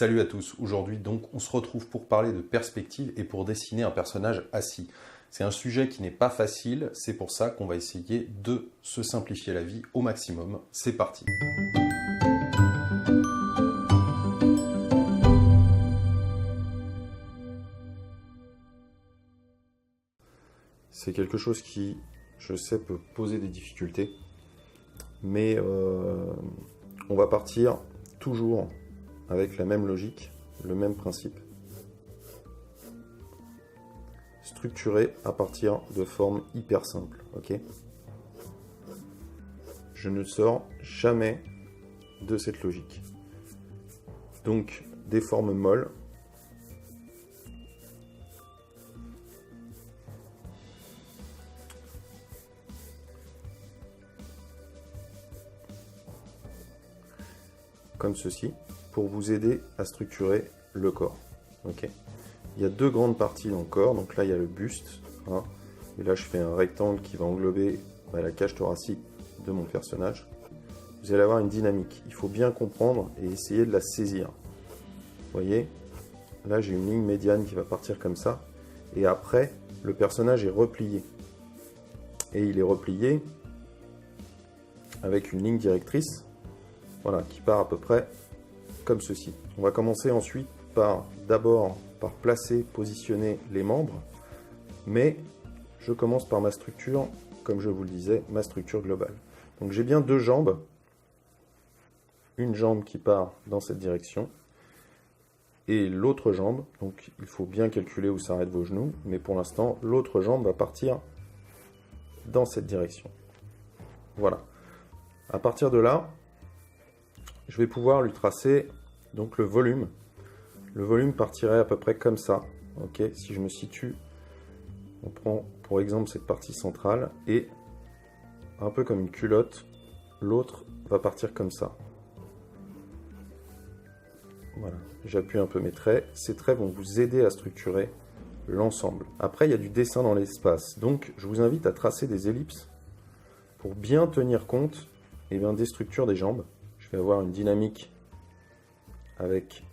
Salut à tous, aujourd'hui donc on se retrouve pour parler de perspective et pour dessiner un personnage assis. C'est un sujet qui n'est pas facile, c'est pour ça qu'on va essayer de se simplifier la vie au maximum. C'est parti. C'est quelque chose qui, je sais, peut poser des difficultés, mais on va partir toujours avec la même logique, le même principe. Structuré à partir de formes hyper simples, ok? Je ne sors jamais de cette logique. Donc, des formes molles. Comme ceci, pour vous aider à structurer le corps, ok? Il y a deux grandes parties dans le corps, donc là il y a le buste, hein, et là je fais un rectangle qui va englober la cage thoracique de mon personnage. Vous allez avoir une dynamique, il faut bien comprendre et essayer de la saisir. Vous voyez, là j'ai une ligne médiane qui va partir comme ça, et après le personnage est replié. Et il est replié avec une ligne directrice, voilà, qui part à peu près comme ceci. On va commencer ensuite par d'abord par placer, positionner les membres, mais je commence par ma structure, comme je vous le disais, ma structure globale. Donc j'ai bien deux jambes, une jambe qui part dans cette direction, et l'autre jambe, donc il faut bien calculer où s'arrêtent vos genoux, mais pour l'instant, l'autre jambe va partir dans cette direction. Voilà. À partir de là, je vais pouvoir lui tracer donc le volume. Le volume partirait à peu près comme ça. Ok, si je me situe, on prend pour exemple cette partie centrale et un peu comme une culotte, l'autre va partir comme ça. Voilà, j'appuie un peu mes traits. Ces traits vont vous aider à structurer l'ensemble. Après, il y a du dessin dans l'espace. Donc, je vous invite à tracer des ellipses pour bien tenir compte des structures des jambes. Je vais avoir une dynamique avec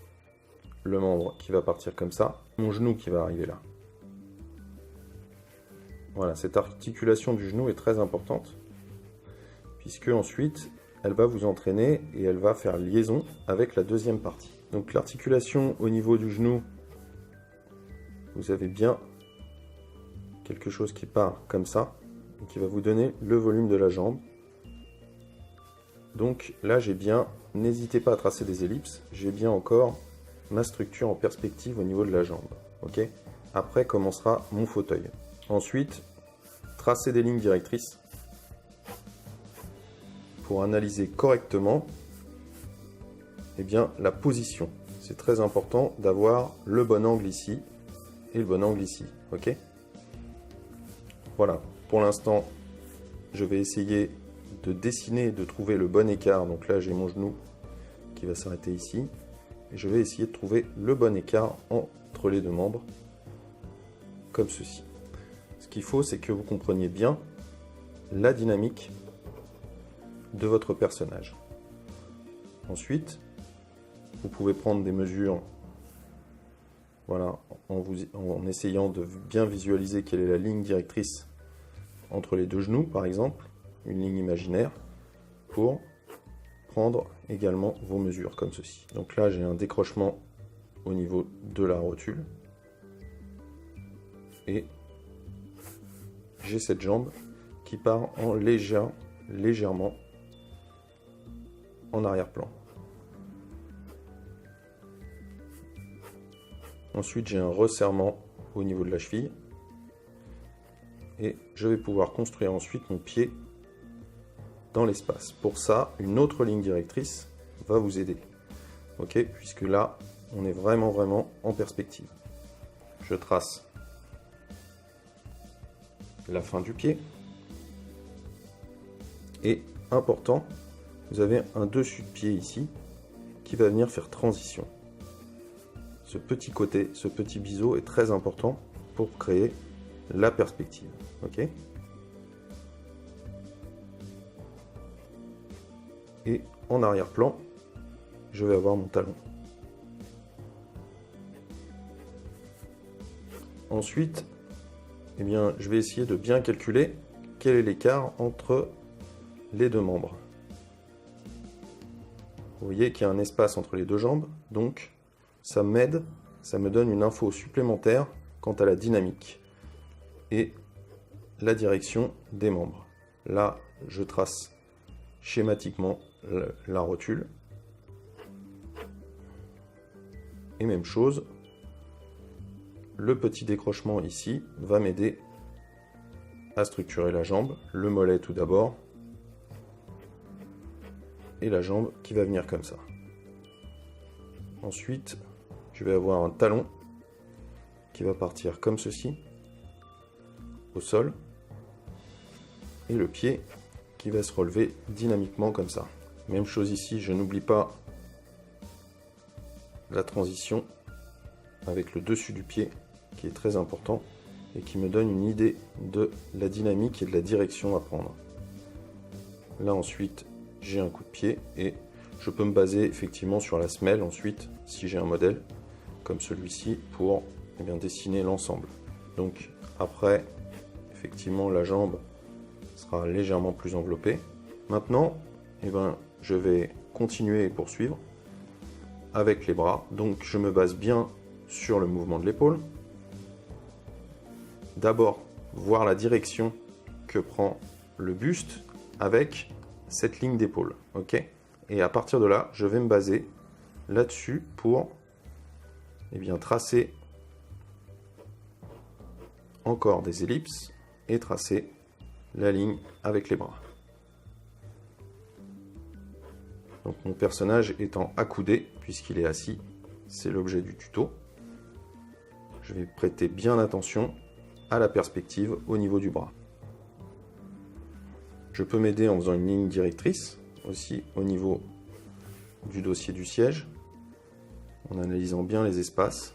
le membre qui va partir comme ça, mon genou qui va arriver là. Voilà, cette articulation du genou est très importante, puisque ensuite, elle va vous entraîner et elle va faire liaison avec la deuxième partie. Donc l'articulation au niveau du genou, vous avez bien quelque chose qui part comme ça, et qui va vous donner le volume de la jambe. Donc là, j'ai bien, n'hésitez pas à tracer des ellipses, j'ai bien encore ma structure en perspective au niveau de la jambe. Ok. Après commencera mon fauteuil. Ensuite, tracer des lignes directrices pour analyser correctement la position. C'est très important d'avoir le bon angle ici et le bon angle ici. Ok. Voilà. Pour l'instant, je vais essayer de dessiner, de trouver le bon écart. Donc là, j'ai mon genou qui va s'arrêter ici. Et je vais essayer de trouver le bon écart entre les deux membres, comme ceci. Ce qu'il faut, c'est que vous compreniez bien la dynamique de votre personnage. Ensuite, vous pouvez prendre des mesures, voilà, en essayant de bien visualiser quelle est la ligne directrice entre les deux genoux, par exemple, une ligne imaginaire, pour prendre également vos mesures comme ceci. Donc là, j'ai un décrochement au niveau de la rotule et j'ai cette jambe qui part en légèrement en arrière-plan. Ensuite, j'ai un resserrement au niveau de la cheville et je vais pouvoir construire ensuite mon pied dans l'espace. Pour ça, une autre ligne directrice va vous aider. Ok, puisque là, on est vraiment en perspective. Je trace la fin du pied. Et important, vous avez un dessus de pied ici qui va venir faire transition. Ce petit côté, ce petit biseau est très important pour créer la perspective. Ok. Et en arrière-plan, je vais avoir mon talon. Ensuite, eh bien, je vais essayer de bien calculer quel est l'écart entre les deux membres. Vous voyez qu'il y a un espace entre les deux jambes, donc ça m'aide, ça me donne une info supplémentaire quant à la dynamique et la direction des membres. Là, je trace schématiquement la rotule. Et même chose, le petit décrochement ici va m'aider à structurer la jambe, le mollet tout d'abord, et la jambe qui va venir comme ça. Ensuite, je vais avoir un talon qui va partir comme ceci, au sol, et le pied qui va se relever dynamiquement comme ça. Même chose ici, je n'oublie pas la transition avec le dessus du pied qui est très important et qui me donne une idée de la dynamique et de la direction à prendre. Là ensuite, j'ai un coup de pied et je peux me baser effectivement sur la semelle ensuite, si j'ai un modèle comme celui-ci, pour dessiner l'ensemble. Donc après, effectivement, la jambe sera légèrement plus enveloppée. Maintenant, je vais continuer et poursuivre avec les bras. Donc je me base bien sur le mouvement de l'épaule. D'abord, voir la direction que prend le buste avec cette ligne d'épaule. Ok ? Et à partir de là, je vais me baser là-dessus pour tracer encore des ellipses et tracer la ligne avec les bras. Donc mon personnage étant accoudé, puisqu'il est assis, c'est l'objet du tuto. Je vais prêter bien attention à la perspective au niveau du bras. Je peux m'aider en faisant une ligne directrice, aussi au niveau du dossier du siège, en analysant bien les espaces,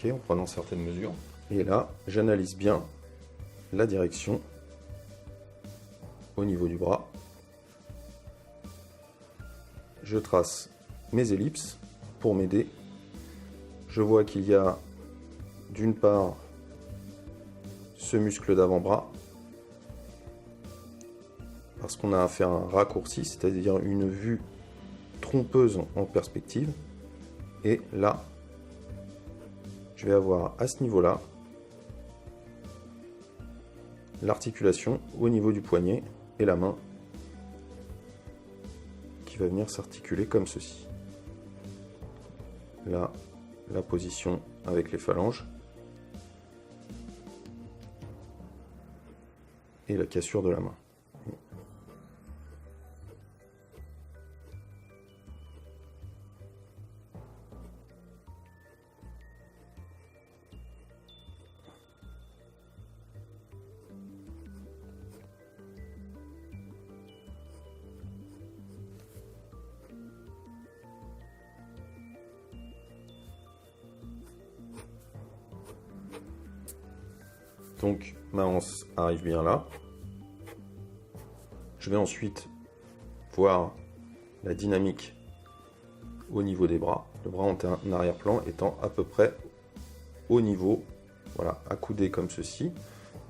en prenant certaines mesures. Et là, j'analyse bien la direction au niveau du bras. Je trace mes ellipses pour m'aider. Je vois qu'il y a d'une part ce muscle d'avant-bras, parce qu'on a à faire un raccourci, c'est-à-dire une vue trompeuse en perspective. Et là, je vais avoir à ce niveau-là l'articulation au niveau du poignet et la main qui va venir s'articuler comme ceci. Là, la position avec les phalanges et la cassure de la main. Donc ma hanche arrive bien là. Je vais ensuite voir la dynamique au niveau des bras. Le bras en arrière-plan étant à peu près au niveau, voilà, accoudé comme ceci,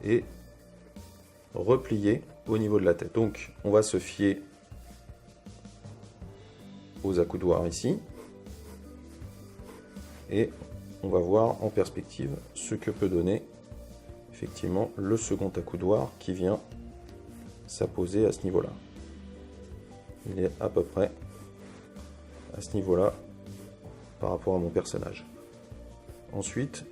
et replié au niveau de la tête. Donc on va se fier aux accoudoirs ici, et on va voir en perspective ce que peut donner effectivement le second accoudoir qui vient s'apposer à ce niveau-là. Il est à peu près à ce niveau-là par rapport à mon personnage. Ensuite,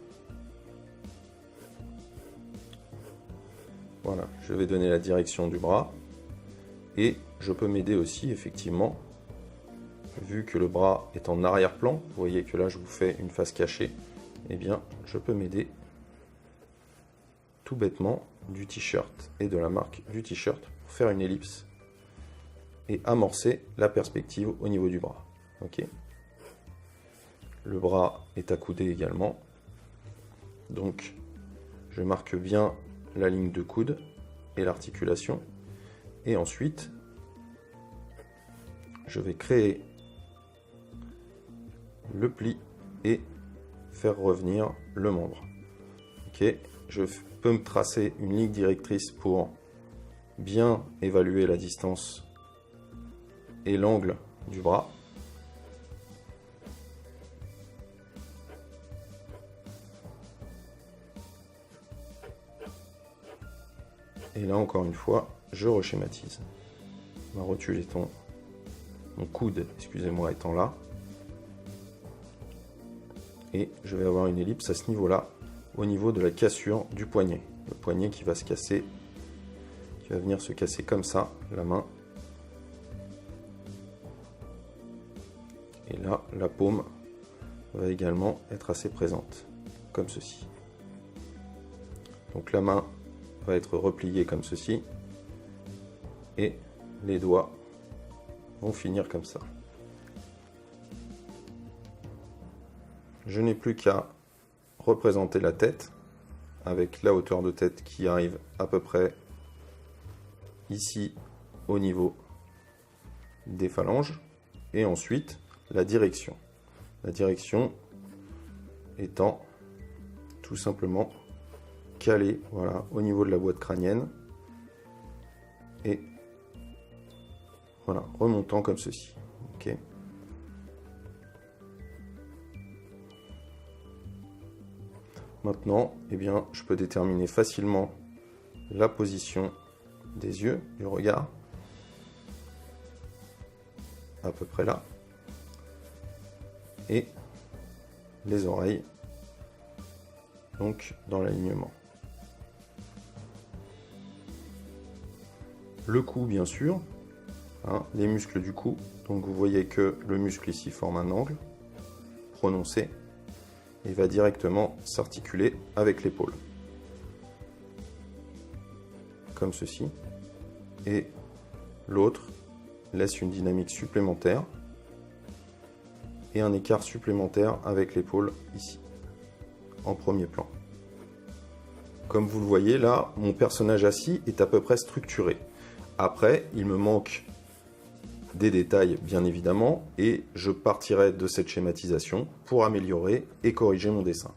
voilà, je vais donner la direction du bras et je peux m'aider aussi effectivement, vu que le bras est en arrière-plan, vous voyez que là je vous fais une face cachée, eh bien je peux m'aider tout bêtement du t-shirt et de la marque du t-shirt pour faire une ellipse et amorcer la perspective au niveau du bras. Ok. Le bras est accoudé également, donc je marque bien la ligne de coude et l'articulation, et ensuite je vais créer le pli et faire revenir le membre. Ok, je peux me tracer une ligne directrice pour bien évaluer la distance et l'angle du bras. Et là, encore une fois, je reschématise. Ma rotule étant, mon coude, excusez-moi, étant là. Et je vais avoir une ellipse à ce niveau-là, au niveau de la cassure du poignet. Le poignet qui va se casser, qui va venir se casser comme ça, la main. Et là, la paume va également être assez présente, comme ceci. Donc la main va être repliée comme ceci, et les doigts vont finir comme ça. Je n'ai plus qu'à représenter la tête, avec la hauteur de tête qui arrive à peu près ici, au niveau des phalanges, et ensuite la direction. La direction étant tout simplement calée, voilà, au niveau de la boîte crânienne, et voilà, remontant comme ceci. Ok. Maintenant, eh bien, je peux déterminer facilement la position des yeux, du regard, à peu près là, et les oreilles, donc dans l'alignement. Le cou, bien sûr, hein, les muscles du cou, donc vous voyez que le muscle ici forme un angle prononcé, et va directement s'articuler avec l'épaule. Comme ceci. Et l'autre laisse une dynamique supplémentaire et un écart supplémentaire avec l'épaule ici, en premier plan. Comme vous le voyez là, mon personnage assis est à peu près structuré. Après, il me manque des détails bien évidemment, et je partirai de cette schématisation pour améliorer et corriger mon dessin.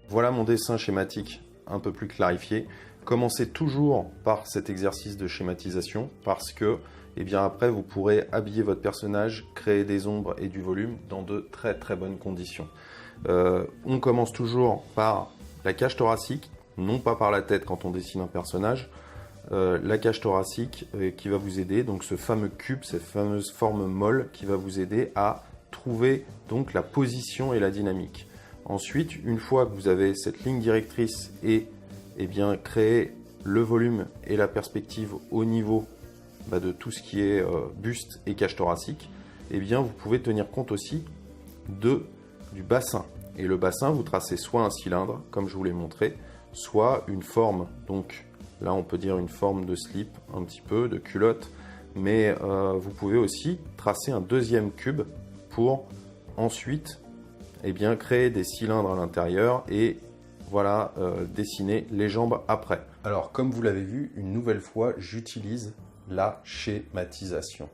Voilà mon dessin schématique un peu plus clarifié. Commencez toujours par cet exercice de schématisation parce que, eh bien, après, vous pourrez habiller votre personnage, créer des ombres et du volume dans de très très bonnes conditions. On commence toujours par la cage thoracique, non pas par la tête quand on dessine un personnage. La cage thoracique qui va vous aider, donc ce fameux cube, cette fameuse forme molle qui va vous aider à trouver donc la position et la dynamique. Ensuite, une fois que vous avez cette ligne directrice et eh bien, créer le volume et la perspective au niveau de tout ce qui est buste et cage thoracique, eh bien, vous pouvez tenir compte aussi du bassin. Et le bassin, vous tracez soit un cylindre, comme je vous l'ai montré, soit une forme, donc là on peut dire une forme de slip, un petit peu, de culotte, mais vous pouvez aussi tracer un deuxième cube pour ensuite eh bien, créer des cylindres à l'intérieur et voilà, dessiner les jambes après. Alors, comme vous l'avez vu, une nouvelle fois, j'utilise la schématisation.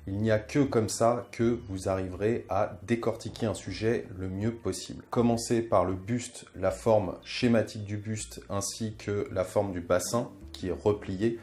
Il n'y a que comme ça que vous arriverez à décortiquer un sujet le mieux possible. Commencez par le buste, la forme schématique du buste ainsi que la forme du bassin qui est replié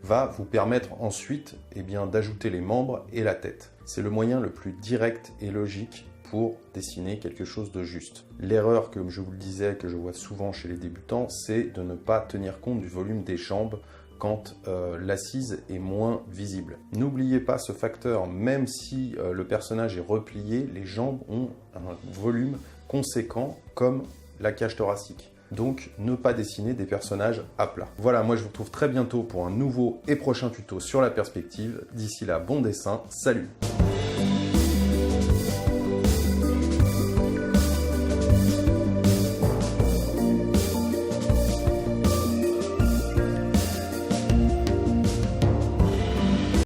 va vous permettre ensuite eh bien, d'ajouter les membres et la tête. C'est le moyen le plus direct et logique pour dessiner quelque chose de juste. L'erreur, comme je vous le disais, que je vois souvent chez les débutants, c'est de ne pas tenir compte du volume des jambes quand l'assise est moins visible. N'oubliez pas ce facteur, même si le personnage est replié, les jambes ont un volume conséquent comme la cage thoracique. Donc, ne pas dessiner des personnages à plat. Voilà, moi je vous retrouve très bientôt pour un nouveau et prochain tuto sur la perspective. D'ici là, bon dessin, salut!